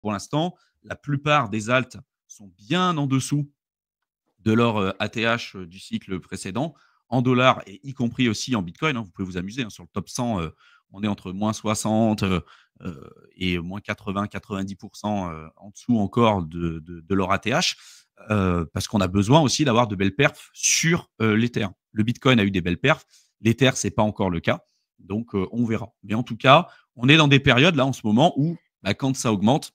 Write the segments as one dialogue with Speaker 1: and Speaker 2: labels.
Speaker 1: pour l'instant, la plupart des alts sont bien en dessous de leur ATH du cycle précédent, en dollars et y compris aussi en bitcoin. Vous pouvez vous amuser. Sur le top 100, on est entre moins 60 et moins 80-90% en dessous encore de leur ATH. Parce qu'on a besoin aussi d'avoir de belles perfs sur l'Ether. Le Bitcoin a eu des belles perfs. L'Ether, ce n'est pas encore le cas. Donc, on verra. Mais en tout cas, on est dans des périodes là en ce moment où, quand ça augmente,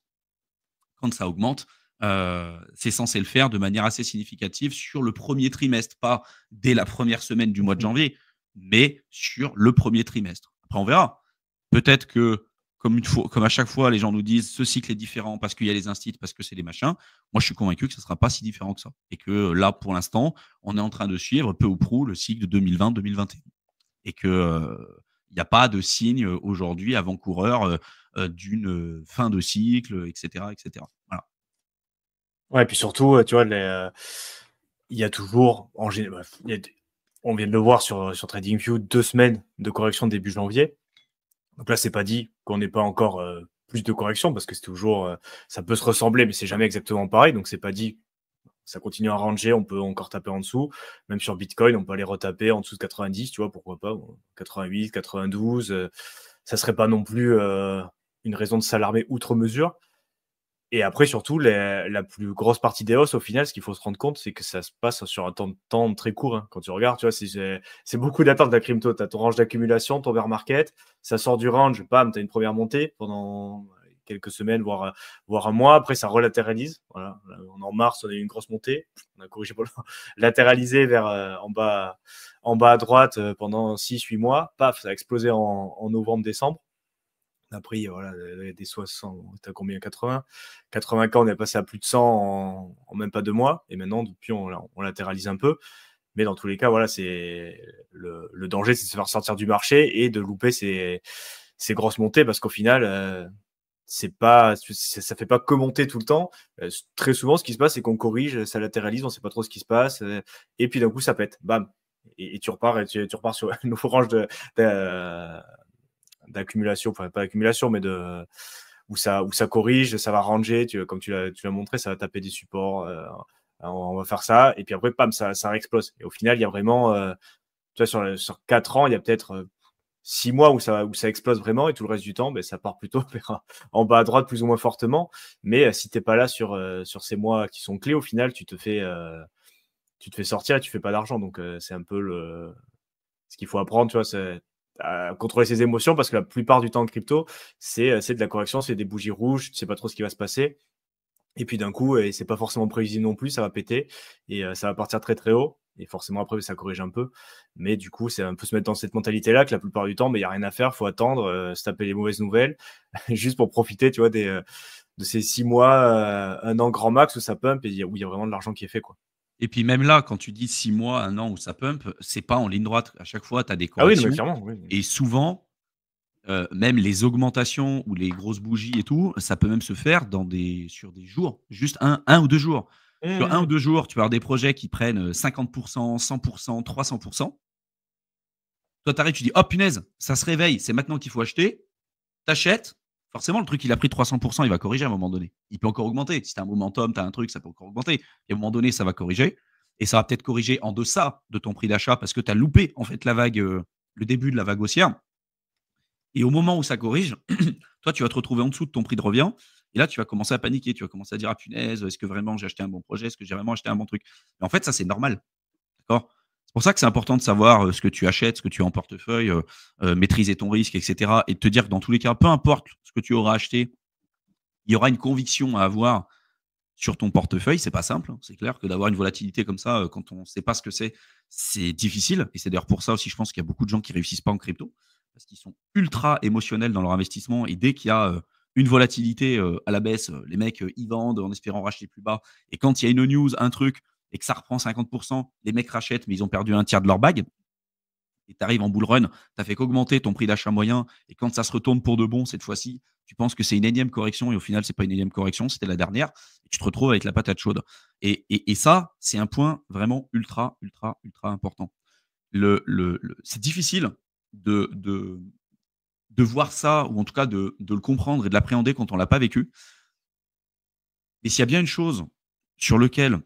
Speaker 1: c'est censé le faire de manière assez significative sur le premier trimestre, pas dès la première semaine du mois de janvier, mais sur le premier trimestre. Après, on verra. Peut-être que, comme à chaque fois, les gens nous disent ce cycle est différent parce qu'il y a les instituts, parce que c'est des machins. Moi, je suis convaincu que ce ne sera pas si différent que ça. Et que là, pour l'instant, on est en train de suivre peu ou prou le cycle de 2020-2021. Et qu'il n'y a pas de signe aujourd'hui avant-coureur d'une fin de cycle, etc. etc. Voilà.
Speaker 2: Ouais, et puis surtout, tu vois, il y a toujours, on vient de le voir sur TradingView, 2 semaines de correction début janvier. Donc là, c'est pas dit qu'on n'ait pas encore plus de corrections, parce que c'est toujours, ça peut se ressembler, mais c'est jamais exactement pareil. Donc c'est pas dit, ça continue à ranger, on peut encore taper en dessous. Même sur Bitcoin, on peut aller retaper en dessous de 90, tu vois, pourquoi pas, 88, 92. Ça serait pas non plus une raison de s'alarmer outre mesure. Et après, surtout, la plus grosse partie des hausses, au final, ce qu'il faut se rendre compte, c'est que ça se passe sur un temps très court. Quand tu regardes, tu vois, c'est beaucoup d'attentes de la crypto. Tu as ton range d'accumulation, ton bear market, ça sort du range, bam, tu as une première montée pendant quelques semaines, voire un mois. Après, ça relatéralise. Voilà. En mars, on a eu une grosse montée. On a corrigé pour latéraliser vers en bas à droite pendant 6-8 mois. Paf, ça a explosé en novembre-décembre. On a pris des 60, t'as combien, 80 80K, on est passé à plus de 100 en même pas 2 mois. Et maintenant, depuis, on latéralise un peu. Mais dans tous les cas, voilà, c'est le danger, c'est de se faire sortir du marché et de louper ces grosses montées, parce qu'au final, ça fait pas que monter tout le temps. Très souvent, ce qui se passe, c'est qu'on corrige, ça latéralise, on sait pas trop ce qui se passe, et puis d'un coup, ça pète, bam, et tu repars, tu repars sur une nouveau range d'accumulation, enfin pas d'accumulation, mais où ça corrige, ça va ranger, comme tu l'as montré, ça va taper des supports, on va faire ça, et puis après, pam, ça réexplose. Et au final, il y a vraiment, tu vois, sur 4 ans, il y a peut-être 6 mois où ça explose vraiment, et tout le reste du temps, ça part plutôt en bas à droite plus ou moins fortement. Mais si t'es pas là sur ces mois qui sont clés, au final, tu te fais sortir et tu fais pas d'argent. Donc c'est un peu ce qu'il faut apprendre, tu vois, c'est à contrôler ses émotions, parce que la plupart du temps en crypto, c'est de la correction, c'est des bougies rouges, tu sais pas trop ce qui va se passer. Et puis d'un coup, et c'est pas forcément prévisible non plus, ça va péter et ça va partir très très haut. Et forcément après, ça corrige un peu. Mais du coup, c'est un peu se mettre dans cette mentalité-là que la plupart du temps, il n'y a rien à faire, faut attendre, se taper les mauvaises nouvelles, juste pour profiter, tu vois, de ces 6 mois, 1 an grand max où ça pump et où il y a vraiment de l'argent qui est fait, quoi.
Speaker 1: Et puis même là, quand tu dis 6 mois, 1 an où ça pump, c'est pas en ligne droite. À chaque fois, tu as des
Speaker 2: Ah oui, non, mais
Speaker 1: corrections.
Speaker 2: clairement, oui.
Speaker 1: Et souvent, même les augmentations ou les grosses bougies et tout, ça peut même se faire sur des jours, juste un ou 2 jours. Sur 1 ou 2 jours, tu vas avoir des projets qui prennent 50%, 100%, 300%. Toi, tu arrives, tu dis oh punaise, ça se réveille, c'est maintenant qu'il faut acheter. Tu achètes. Forcément, le truc, il a pris 300%, il va corriger à un moment donné. Il peut encore augmenter. Si tu as un momentum, tu as un truc, ça peut encore augmenter. Et à un moment donné, ça va corriger. Et ça va peut-être corriger en deçà de ton prix d'achat parce que tu as loupé en fait la vague, le début de la vague haussière. Et au moment où ça corrige, toi, tu vas te retrouver en dessous de ton prix de revient. Et là, tu vas commencer à paniquer. Tu vas commencer à dire ah punaise, est-ce que vraiment j'ai acheté un bon projet? Est-ce que j'ai vraiment acheté un bon truc? Mais en fait, ça, c'est normal. D'accord? C'est pour ça que c'est important de savoir ce que tu achètes, ce que tu as en portefeuille, maîtriser ton risque, etc. Et de te dire que dans tous les cas, peu importe ce que tu auras acheté, il y aura une conviction à avoir sur ton portefeuille. C'est pas simple. C'est clair que d'avoir une volatilité comme ça, quand on ne sait pas ce que c'est difficile. Et c'est d'ailleurs pour ça aussi, je pense qu'il y a beaucoup de gens qui ne réussissent pas en crypto parce qu'ils sont ultra émotionnels dans leur investissement. Et dès qu'il y a une volatilité à la baisse, les mecs y vendent en espérant racheter plus bas. Et quand il y a une news, un truc, et que ça reprend 50%, les mecs rachètent, mais ils ont perdu un tiers de leur bague. Et tu arrives en bull run, tu n'as fait qu'augmenter ton prix d'achat moyen. Et quand ça se retourne pour de bon, cette fois-ci, tu penses que c'est une énième correction. Et au final, ce n'est pas une énième correction, c'était la dernière. Et tu te retrouves avec la patate chaude. Et ça, c'est un point vraiment ultra, ultra, ultra important. C'est difficile de voir ça, ou en tout cas de le comprendre et de l'appréhender quand on ne l'a pas vécu. Et s'il y a bien une chose sur laquelle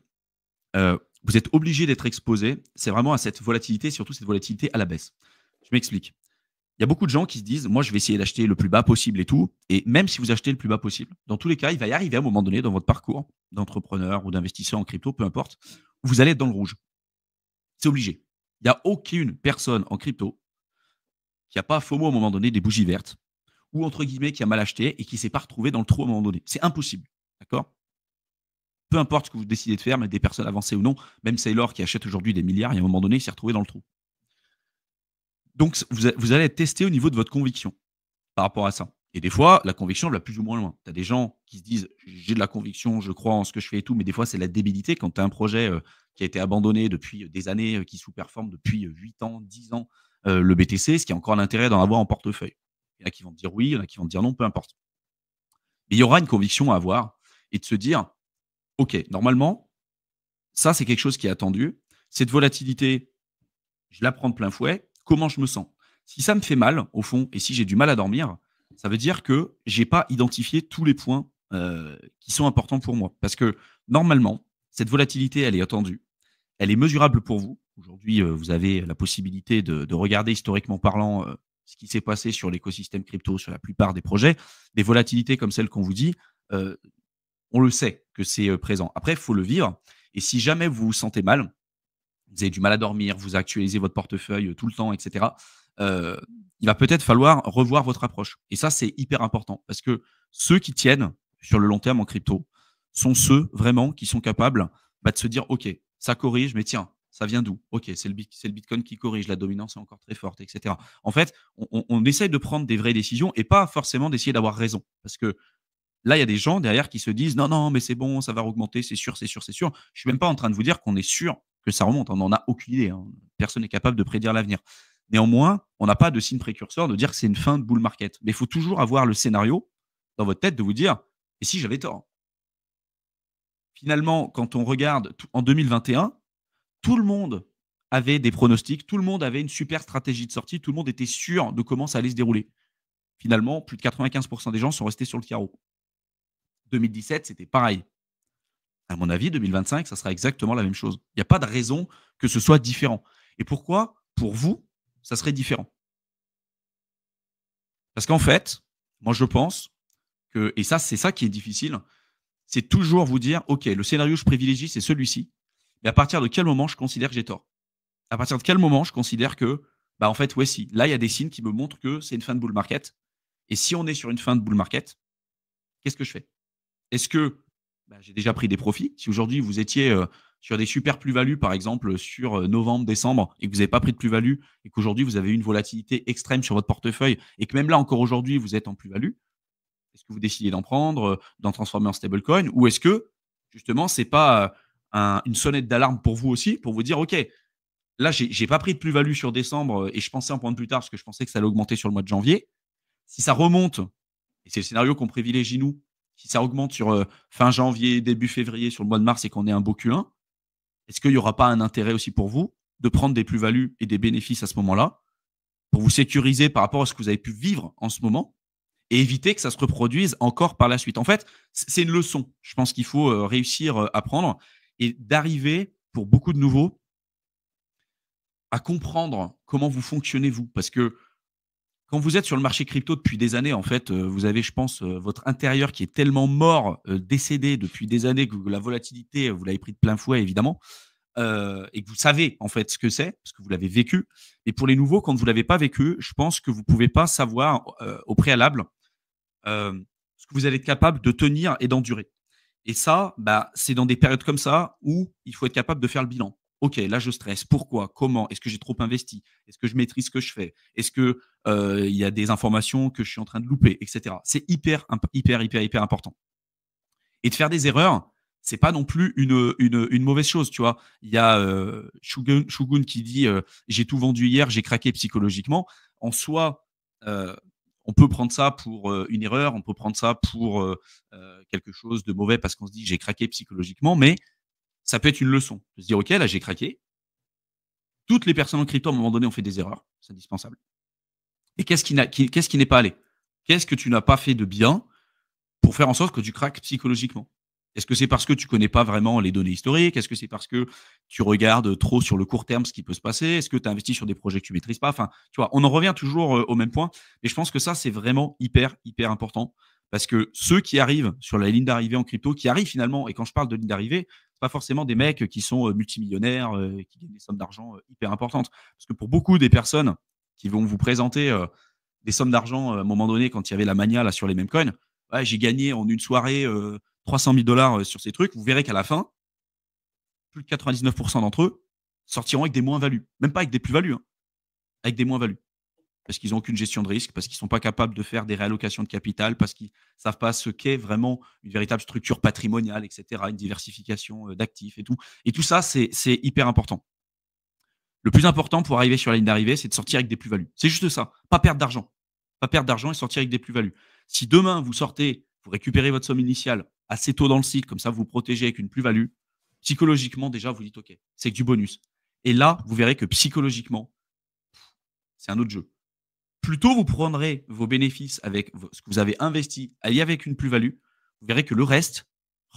Speaker 1: vous êtes obligé d'être exposé, c'est vraiment à cette volatilité, surtout cette volatilité à la baisse. Je m'explique. Il y a beaucoup de gens qui se disent, moi, je vais essayer d'acheter le plus bas possible et tout. Et même si vous achetez le plus bas possible, dans tous les cas, il va y arriver à un moment donné dans votre parcours d'entrepreneur ou d'investisseur en crypto, peu importe, vous allez être dans le rouge. C'est obligé. Il n'y a aucune personne en crypto qui n'a pas FOMO à un moment donné des bougies vertes ou entre guillemets qui a mal acheté et qui ne s'est pas retrouvé dans le trou à un moment donné. C'est impossible. D'accord? Peu importe ce que vous décidez de faire, mais des personnes avancées ou non, même Saylor qui achète aujourd'hui des milliards, il y a un moment donné, il s'est retrouvé dans le trou. Donc, vous allez être testé au niveau de votre conviction par rapport à ça. Et des fois, la conviction va plus ou moins loin. Tu as des gens qui se disent j'ai de la conviction, je crois en ce que je fais et tout, mais des fois, c'est la débilité. Quand tu as un projet qui a été abandonné depuis des années, qui sous-performe depuis 8 ans, 10 ans, le BTC, ce qui a encore l'intérêt d'en avoir en portefeuille. Il y en a qui vont te dire oui, il y en a qui vont te dire non, peu importe. Mais il y aura une conviction à avoir et de se dire ok, normalement, ça, c'est quelque chose qui est attendu. Cette volatilité, je la prends de plein fouet. Comment je me sens? Si ça me fait mal, au fond, et si j'ai du mal à dormir, ça veut dire que je n'ai pas identifié tous les points qui sont importants pour moi. Parce que normalement, cette volatilité, elle est attendue. Elle est mesurable pour vous. Aujourd'hui, vous avez la possibilité de regarder historiquement parlant ce qui s'est passé sur l'écosystème crypto, sur la plupart des projets. Des volatilités comme celles qu'on vous dit, on le sait que c'est présent. Après, il faut le vivre. Et si jamais vous vous sentez mal, vous avez du mal à dormir, vous actualisez votre portefeuille tout le temps, etc., il va peut-être falloir revoir votre approche. Et ça, c'est hyper important parce que ceux qui tiennent sur le long terme en crypto sont ceux vraiment qui sont capables de se dire, OK, ça corrige, mais tiens, ça vient d'où? OK, c'est le Bitcoin qui corrige, la dominance est encore très forte, etc. En fait, on essaye de prendre des vraies décisions et pas forcément d'essayer d'avoir raison. Parce que là, il y a des gens derrière qui se disent non, non, mais c'est bon, ça va augmenter, c'est sûr, c'est sûr, c'est sûr. Je suis même pas en train de vous dire qu'on est sûr que ça remonte. On n'en a aucune idée. Hein. Personne n'est capable de prédire l'avenir. Néanmoins, on n'a pas de signe précurseur de dire que c'est une fin de bull market. Mais il faut toujours avoir le scénario dans votre tête de vous dire et si j'avais tort? Finalement, quand on regarde en 2021, tout le monde avait des pronostics, tout le monde avait une super stratégie de sortie, tout le monde était sûr de comment ça allait se dérouler. Finalement, plus de 95% des gens sont restés sur le carreau. 2017, c'était pareil. À mon avis, 2025, ça sera exactement la même chose. Il n'y a pas de raison que ce soit différent. Et pourquoi, pour vous, ça serait différent? Parce qu'en fait, moi, je pense que, et ça, c'est ça qui est difficile, c'est toujours vous dire, OK, le scénario que je privilégie, c'est celui-ci. Mais à partir de quel moment je considère que j'ai tort? À partir de quel moment je considère que, en fait, ouais, si. Là, il y a des signes qui me montrent que c'est une fin de bull market. Et si on est sur une fin de bull market, qu'est-ce que je fais? Est-ce que j'ai déjà pris des profits? Si aujourd'hui vous étiez sur des super plus-values, par exemple sur novembre, décembre, et que vous n'avez pas pris de plus-value, et qu'aujourd'hui vous avez eu une volatilité extrême sur votre portefeuille, et que même là encore aujourd'hui vous êtes en plus-value, est-ce que vous décidez d'en prendre, d'en transformer en stablecoin, ou est-ce que justement c'est pas une sonnette d'alarme pour vous aussi, pour vous dire ok, là j'ai pas pris de plus-value sur décembre et je pensais en prendre plus tard parce que je pensais que ça allait augmenter sur le mois de janvier. Si ça remonte, et c'est le scénario qu'on privilégie nous, si ça augmente sur fin janvier, début février, sur le mois de mars et qu'on est un beau Q1, est-ce qu'il n'y aura pas un intérêt aussi pour vous de prendre des plus-values et des bénéfices à ce moment-là pour vous sécuriser par rapport à ce que vous avez pu vivre en ce moment et éviter que ça se reproduise encore par la suite? En fait, c'est une leçon, je pense qu'il faut réussir à prendre et d'arriver, pour beaucoup de nouveaux, à comprendre comment vous fonctionnez vous. Parce que quand vous êtes sur le marché crypto depuis des années, en fait, vous avez, je pense, votre intérieur qui est tellement mort, décédé depuis des années que la volatilité, vous l'avez pris de plein fouet évidemment, et que vous savez en fait ce que c'est, parce que vous l'avez vécu. Et pour les nouveaux, quand vous l'avez pas vécu, je pense que vous pouvez pas savoir, au préalable, ce que vous allez être capable de tenir et d'endurer. Et ça, c'est dans des périodes comme ça où il faut être capable de faire le bilan. OK, là, je stresse. Pourquoi? Comment? Est-ce que j'ai trop investi? Est-ce que je maîtrise ce que je fais? Est-ce que il y a des informations que je suis en train de louper, etc. C'est hyper, hyper, hyper, hyper important. Et de faire des erreurs, c'est pas non plus une mauvaise chose, tu vois. Il y a Shogun qui dit j'ai tout vendu hier, j'ai craqué psychologiquement. En soi, on peut prendre ça pour une erreur, on peut prendre ça pour quelque chose de mauvais parce qu'on se dit j'ai craqué psychologiquement, mais ça peut être une leçon. De se dire ok, là j'ai craqué. Toutes les personnes en crypto à un moment donné ont fait des erreurs, c'est indispensable. Et qu'est-ce qui n'est pas allé? Qu'est-ce que tu n'as pas fait de bien pour faire en sorte que tu craques psychologiquement? Est-ce que c'est parce que tu connais pas vraiment les données historiques? Est-ce que c'est parce que tu regardes trop sur le court terme ce qui peut se passer? Est-ce que tu investis sur des projets que tu maîtrises pas? Enfin, tu vois, on en revient toujours au même point. Et je pense que ça, c'est vraiment hyper, hyper important. Parce que ceux qui arrivent sur la ligne d'arrivée en crypto, qui arrivent finalement, et quand je parle de ligne d'arrivée, c'est pas forcément des mecs qui sont multimillionnaires, qui gagnent des sommes d'argent hyper importantes. Parce que pour beaucoup des personnes qui vont vous présenter des sommes d'argent à un moment donné, quand il y avait la mania là, sur les mêmes coins, ouais, j'ai gagné en une soirée 300 000 dollars sur ces trucs. Vous verrez qu'à la fin, plus de 99% d'entre eux sortiront avec des moins-values. Même pas avec des plus-values, hein, avec des moins-values. Parce qu'ils n'ont aucune gestion de risque, parce qu'ils ne sont pas capables de faire des réallocations de capital, parce qu'ils ne savent pas ce qu'est vraiment une véritable structure patrimoniale, etc., une diversification d'actifs et tout. Et tout ça, c'est hyper important. Le plus important pour arriver sur la ligne d'arrivée, c'est de sortir avec des plus-values. C'est juste ça. Pas perdre d'argent. Pas perdre d'argent et sortir avec des plus-values. Si demain, vous sortez, vous récupérez votre somme initiale assez tôt dans le cycle, comme ça, vous vous protégez avec une plus-value, psychologiquement, déjà, vous dites OK, c'est que du bonus. Et là, vous verrez que psychologiquement, c'est un autre jeu. Plus tôt vous prendrez vos bénéfices avec ce que vous avez investi, allié avec une plus-value, vous verrez que le reste,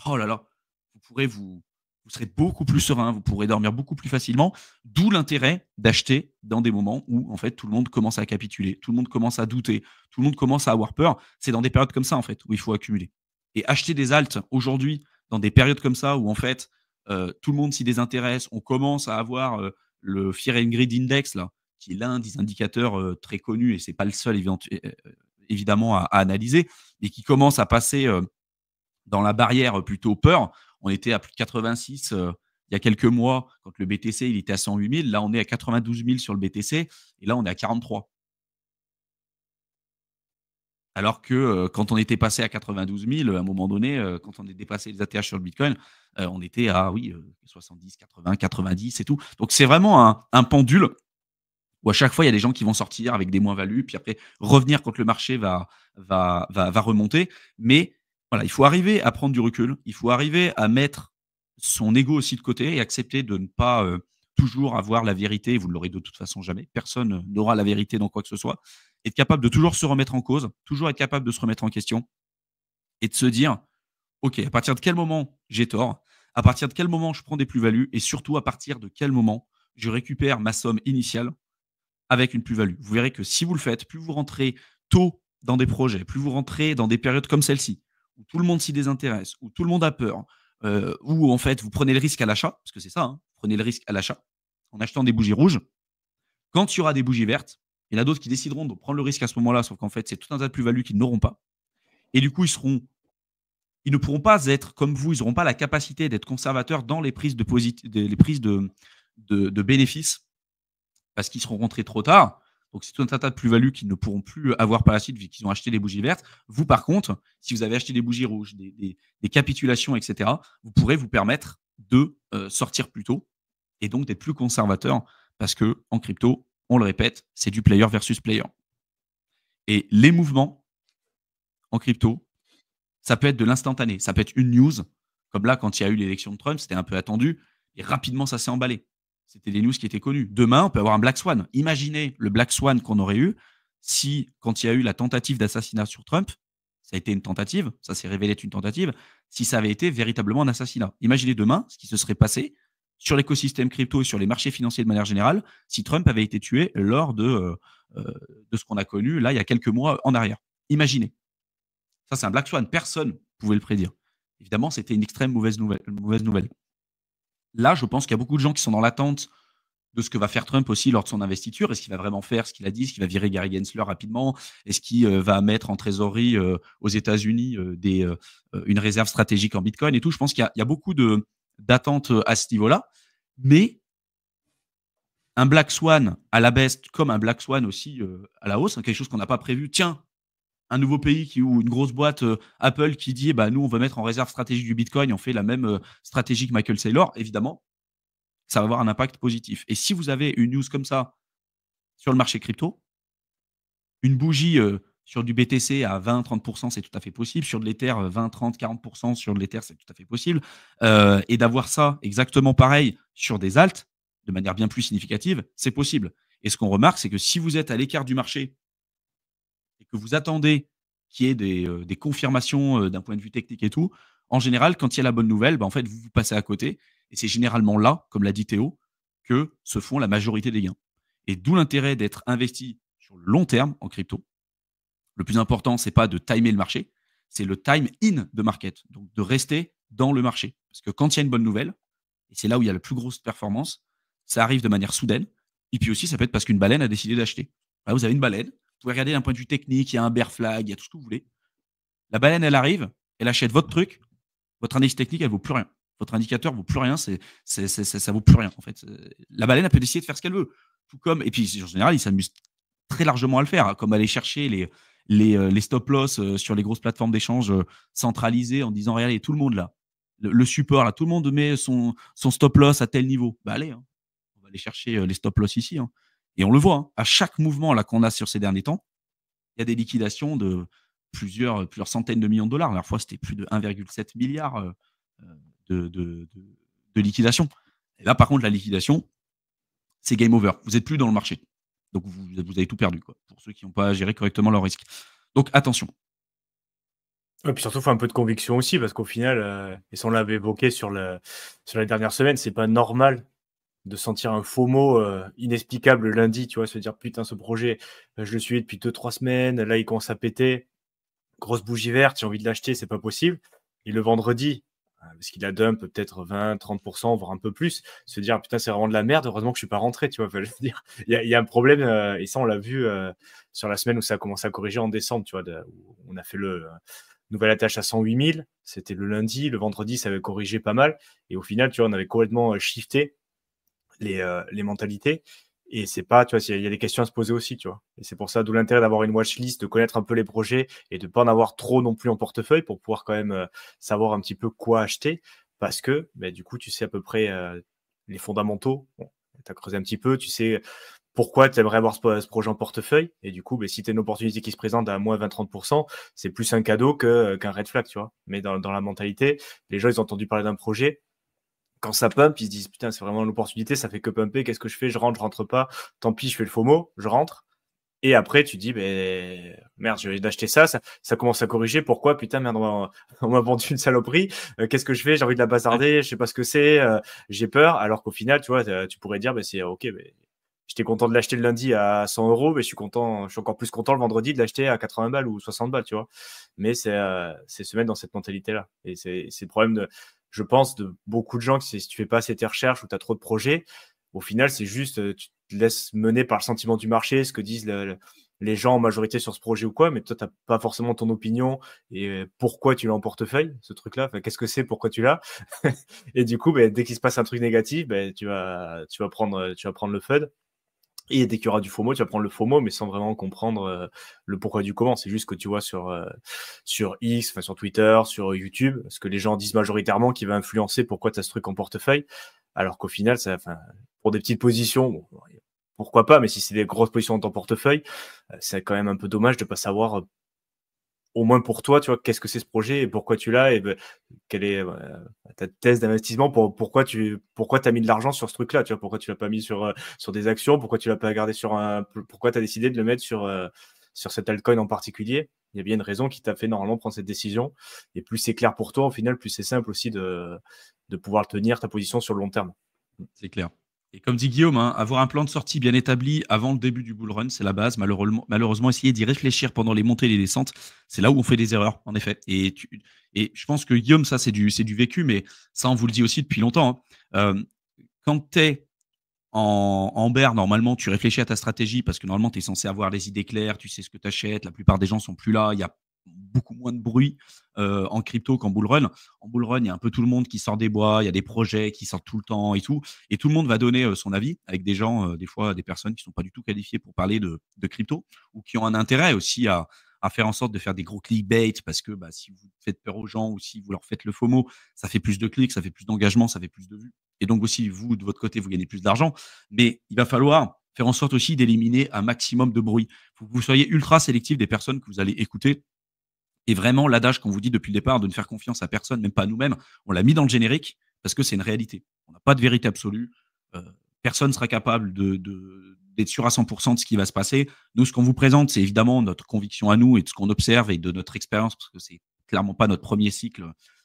Speaker 1: oh là là, vous serez beaucoup plus serein, vous pourrez dormir beaucoup plus facilement. D'où l'intérêt d'acheter dans des moments où en fait tout le monde commence à capituler, tout le monde commence à douter, tout le monde commence à avoir peur. C'est dans des périodes comme ça en fait où il faut accumuler. Et acheter des alts aujourd'hui dans des périodes comme ça où en fait tout le monde s'y désintéresse, on commence à avoir le Fear and Greed Index là, qui est l'un des indicateurs très connus et c'est pas le seul évidemment à analyser, mais qui commence à passer dans la barrière plutôt peur. On était à plus de 86 il y a quelques mois, quand le BTC il était à 108 000. Là, on est à 92 000 sur le BTC et là, on est à 43. Alors que quand on était passé à 92 000, à un moment donné, quand on est dépassé les ATH sur le Bitcoin, on était à 70, 80, 90 et tout. Donc, c'est vraiment un pendule où à chaque fois, il y a des gens qui vont sortir avec des moins-values, puis après revenir quand le marché va remonter. Mais voilà, il faut arriver à prendre du recul, il faut arriver à mettre son ego aussi de côté et accepter de ne pas toujours avoir la vérité. Vous ne l'aurez de toute façon jamais. Personne n'aura la vérité dans quoi que ce soit. Être capable de toujours se remettre en cause, toujours être capable de se remettre en question et de se dire, OK, à partir de quel moment j'ai tort? À partir de quel moment je prends des plus-values? Et surtout, à partir de quel moment je récupère ma somme initiale avec une plus-value. Vous verrez que si vous le faites, plus vous rentrez tôt dans des projets, plus vous rentrez dans des périodes comme celle-ci, où tout le monde s'y désintéresse, où tout le monde a peur, où en fait vous prenez le risque à l'achat, parce que c'est ça, hein, vous prenez le risque à l'achat, en achetant des bougies rouges. Quand il y aura des bougies vertes, il y en a d'autres qui décideront de prendre le risque à ce moment-là, sauf qu'en fait, c'est tout un tas de plus-values qu'ils n'auront pas. Et du coup, ils ne pourront pas être comme vous, ils n'auront pas la capacité d'être conservateurs dans les prises les prises de bénéfices parce qu'ils seront rentrés trop tard. Donc, c'est tout un tas de plus-values qu'ils ne pourront plus avoir par la suite vu qu'ils ont acheté des bougies vertes. Vous, par contre, si vous avez acheté des bougies rouges, des capitulations, etc., vous pourrez vous permettre de sortir plus tôt et donc d'être plus conservateur parce que en crypto, on le répète, c'est du player versus player. Et les mouvements en crypto, ça peut être de l'instantané. Ça peut être une news, comme là, quand il y a eu l'élection de Trump, c'était un peu attendu, et rapidement, ça s'est emballé. C'était des news qui étaient connues. Demain, on peut avoir un Black Swan. Imaginez le Black Swan qu'on aurait eu si, quand il y a eu la tentative d'assassinat sur Trump, ça a été une tentative, ça s'est révélé être une tentative, si ça avait été véritablement un assassinat. Imaginez demain ce qui se serait passé sur l'écosystème crypto et sur les marchés financiers de manière générale si Trump avait été tué lors de ce qu'on a connu là il y a quelques mois en arrière. Imaginez. Ça, c'est un Black Swan. Personne ne pouvait le prédire. Évidemment, c'était une extrême mauvaise nouvelle. Là, je pense qu'il y a beaucoup de gens qui sont dans l'attente de ce que va faire Trump aussi lors de son investiture. Est-ce qu'il va vraiment faire ce qu'il a dit? Est-ce qu'il va virer Gary Gensler rapidement? Est-ce qu'il va mettre en trésorerie aux États-Unis une réserve stratégique en Bitcoin et tout? Je pense qu'il y a beaucoup d'attentes à ce niveau-là. Mais un Black Swan à la baisse, comme un Black Swan aussi à la hausse, hein, quelque chose qu'on n'a pas prévu. Tiens, un nouveau pays ou une grosse boîte Apple qui dit nous, on va mettre en réserve stratégique du Bitcoin, on fait la même stratégie que Michael Saylor, évidemment, ça va avoir un impact positif. Et si vous avez une news comme ça sur le marché crypto, une bougie sur du BTC à 20-30%, c'est tout à fait possible. Sur de l'Ether, 20, 30, 40% sur de l'Ether, c'est tout à fait possible. Et d'avoir ça exactement pareil sur des alts, de manière bien plus significative, c'est possible. Et ce qu'on remarque, c'est que si vous êtes à l'écart du marché et que vous attendez qu'il y ait des confirmations d'un point de vue technique et tout, en général, quand il y a la bonne nouvelle, en fait, vous passez à côté. Et c'est généralement là, comme l'a dit Théo, que se font la majorité des gains. Et d'où l'intérêt d'être investi sur le long terme en crypto. Le plus important, c'est pas de timer le marché, c'est le time in de market. Donc, de rester dans le marché. Parce que quand il y a une bonne nouvelle, et c'est là où il y a la plus grosse performance, ça arrive de manière soudaine. Et puis aussi, ça peut être parce qu'une baleine a décidé d'acheter. Là, vous avez une baleine, vous pouvez regarder d'un point de vue technique, il y a un bear flag, il y a tout ce que vous voulez. La baleine, elle arrive, elle achète votre truc, votre analyse technique, elle vaut plus rien. Votre indicateur vaut plus rien, ça vaut plus rien en fait. La baleine, elle peut décider de faire ce qu'elle veut. Tout comme, et puis en général, ils s'amusent très largement à le faire, comme aller chercher les stop loss sur les grosses plateformes d'échange centralisées en disant regardez, tout le monde là, le support là, tout le monde met son stop loss à tel niveau. Bah allez, hein, on va aller chercher les stop loss ici. Hein. Et on le voit, hein, à chaque mouvement là qu'on a sur ces derniers temps, il y a des liquidations de plusieurs centaines de millions de dollars. La dernière fois, c'était plus de 1,7 milliard de liquidation. Et là, par contre, la liquidation, c'est game over. Vous n'êtes plus dans le marché. Donc, vous avez tout perdu, quoi, pour ceux qui n'ont pas géré correctement leur risque. Donc, attention.
Speaker 2: Et puis surtout, il faut un peu de conviction aussi, parce qu'au final, et ça on l'avait évoqué sur la dernière semaine, c'est pas normal de sentir un FOMO inexplicable le lundi, tu vois, se dire putain, ce projet, je le suivais depuis 2-3 semaines, là il commence à péter, grosse bougie verte, j'ai envie de l'acheter, c'est pas possible. Et le vendredi, parce qu'il a dump peut-être 20-30%, voire un peu plus, se dire putain, c'est vraiment de la merde, heureusement que je suis pas rentré, tu vois. Enfin, je veux dire, il y a un problème, et ça on l'a vu sur la semaine où ça a commencé à corriger en décembre, tu vois, où on a fait le nouvelle attache à 108 000, c'était le lundi, le vendredi ça avait corrigé pas mal, et au final, tu vois, on avait complètement shifté les mentalités. Et c'est pas, tu vois, il y a des questions à se poser aussi, tu vois. Et c'est pour ça, d'où l'intérêt d'avoir une watchlist, de connaître un peu les projets et de pas en avoir trop non plus en portefeuille pour pouvoir quand même savoir un petit peu quoi acheter. Parce que, du coup, tu sais à peu près les fondamentaux. Bon, tu as creusé un petit peu, tu sais pourquoi tu aimerais avoir ce projet en portefeuille. Et du coup, si tu as une opportunité qui se présente à moins 20-30%, c'est plus un cadeau qu'un red flag, tu vois. Mais dans la mentalité, les gens, ils ont entendu parler d'un projet. Quand ça pump, ils se disent putain, c'est vraiment l'opportunité, ça fait que pumper, qu'est-ce que je fais? Je rentre pas, tant pis, je fais le FOMO, je rentre. Et après, tu dis, merde, j'ai d'acheter ça commence à corriger. Pourquoi? Putain, merde, on m'a vendu une saloperie. Qu'est-ce que je fais? J'ai envie de la bazarder, je sais pas ce que c'est, j'ai peur. Alors qu'au final, tu vois, tu pourrais dire, c'est ok, j'étais content de l'acheter le lundi à 100 euros, mais je suis encore plus content le vendredi de l'acheter à 80 balles ou 60 balles, tu vois. Mais c'est se mettre dans cette mentalité-là. Et c'est le problème je pense, de beaucoup de gens que si tu fais pas assez tes recherches ou tu as trop de projets, au final, c'est juste, tu te laisses mener par le sentiment du marché, ce que disent les gens en majorité sur ce projet ou quoi, mais toi, tu n'as pas forcément ton opinion et pourquoi tu l'as en portefeuille, ce truc-là. Enfin, qu'est-ce que c'est, pourquoi tu l'as? Et du coup, dès qu'il se passe un truc négatif, tu vas prendre le FUD. Et dès qu'il y aura du FOMO, tu vas prendre le FOMO, mais sans vraiment comprendre le pourquoi du comment. C'est juste que tu vois sur X, sur Twitter, sur YouTube, ce que les gens disent majoritairement qui va influencer pourquoi tu as ce truc en portefeuille. Alors qu'au final, pour des petites positions, bon, pourquoi pas, mais si c'est des grosses positions dans ton portefeuille, c'est quand même un peu dommage de ne pas savoir, au moins pour toi, tu vois, qu'est-ce que c'est ce projet et pourquoi tu l'as et quelle est ta thèse d'investissement pourquoi tu as mis de l'argent sur ce truc-là, tu vois, pourquoi tu l'as pas mis sur des actions, pourquoi tu l'as pas gardé pourquoi tu as décidé de le mettre sur cet altcoin en particulier. Il y a bien une raison qui t'a fait normalement prendre cette décision. Et plus c'est clair pour toi, au final, plus c'est simple aussi de pouvoir tenir ta position sur le long terme.
Speaker 1: C'est clair. Et comme dit Guillaume, avoir un plan de sortie bien établi avant le début du bull run, c'est la base. Malheureusement, essayer d'y réfléchir pendant les montées et les descentes, c'est là où on fait des erreurs, en effet. Et je pense que Guillaume, ça, c'est du vécu, mais ça, on vous le dit aussi depuis longtemps. Quand tu es en bear, normalement, tu réfléchis à ta stratégie parce que normalement, tu es censé avoir les idées claires, tu sais ce que tu achètes. La plupart des gens sont plus là. Il y a beaucoup moins de bruit en crypto qu'en bull run. En bull run, il y a un peu tout le monde qui sort des bois, il y a des projets qui sortent tout le temps et tout. Et tout le monde va donner son avis avec des gens, des fois des personnes qui ne sont pas du tout qualifiées pour parler de crypto ou qui ont un intérêt aussi à faire en sorte de faire des gros clickbait parce que si vous faites peur aux gens ou si vous leur faites le FOMO, ça fait plus de clics, ça fait plus d'engagement, ça fait plus de vues. Et donc aussi, vous, de votre côté, vous gagnez plus d'argent. Mais il va falloir faire en sorte aussi d'éliminer un maximum de bruit. Il faut que vous soyez ultra sélectif des personnes que vous allez écouter. Et vraiment, l'adage qu'on vous dit depuis le départ de ne faire confiance à personne, même pas à nous-mêmes, on l'a mis dans le générique parce que c'est une réalité. On n'a pas de vérité absolue. Personne ne sera capable d'être sûr à 100% de ce qui va se passer. Nous, ce qu'on vous présente, c'est évidemment notre conviction à nous et de ce qu'on observe et de notre expérience, parce que c'est clairement pas notre premier cycle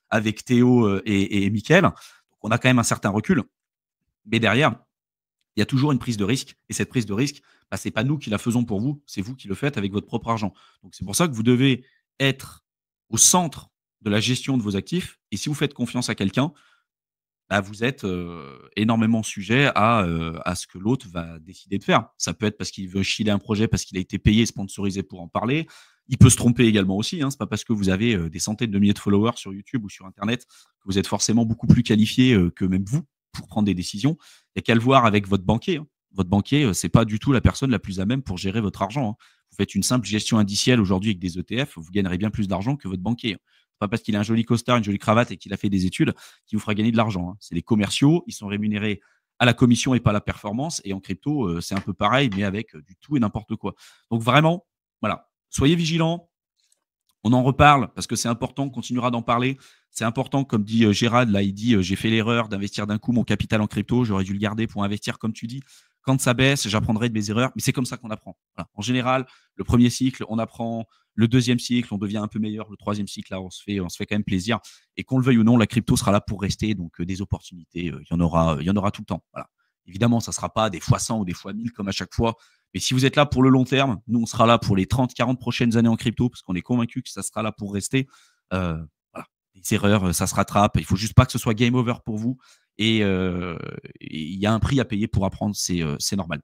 Speaker 1: avec Théo et Mickaël. Donc, on a quand même un certain recul. Mais derrière, il y a toujours une prise de risque. Et cette prise de risque, bah, ce n'est pas nous qui la faisons pour vous, c'est vous qui le faites avec votre propre argent. Donc, c'est pour ça que vous devez être au centre de la gestion de vos actifs. Et si vous faites confiance à quelqu'un, bah, vous êtes énormément sujet à ce que l'autre va décider de faire. Ça peut être parce qu'il veut chiller un projet, parce qu'il a été payé, sponsorisé pour en parler. Il peut se tromper également aussi. Hein. Ce n'est pas parce que vous avez des centaines de milliers de followers sur YouTube ou sur Internet que vous êtes forcément beaucoup plus qualifié que même vous pour prendre des décisions. Il n'y a qu'à le voir avec votre banquier. Hein. Votre banquier, ce n'est pas du tout la personne la plus à même pour gérer votre argent. Hein. Vous faites une simple gestion indicielle aujourd'hui avec des ETF, vous gagnerez bien plus d'argent que votre banquier. Hein. Pas parce qu'il a un joli costard, une jolie cravate et qu'il a fait des études qui vous fera gagner de l'argent. Hein. C'est les commerciaux, ils sont rémunérés à la commission et pas à la performance. Et en crypto, c'est un peu pareil, mais avec du tout et n'importe quoi. Donc vraiment, voilà, soyez vigilants. On en reparle parce que c'est important, on continuera d'en parler. C'est important, comme dit Gérald, là, il dit j'ai fait l'erreur d'investir d'un coup mon capital en crypto, j'aurais dû le garder pour investir, comme tu dis. Quand ça baisse, j'apprendrai de mes erreurs, mais c'est comme ça qu'on apprend. Voilà. En général, le premier cycle, on apprend. Le deuxième cycle, on devient un peu meilleur. Le troisième cycle, là, on se fait quand même plaisir. Et qu'on le veuille ou non, la crypto sera là pour rester. Donc, des opportunités, il y en aura tout le temps. Voilà. Évidemment, ça ne sera pas des fois 100 ou des fois 1000 comme à chaque fois. Mais si vous êtes là pour le long terme, nous, on sera là pour les 30, 40 prochaines années en crypto parce qu'on est convaincu que ça sera là pour rester. Voilà. Les erreurs, ça se rattrape. Il ne faut juste pas que ce soit game over pour vous. Et il y a un prix à payer pour apprendre, c'est normal.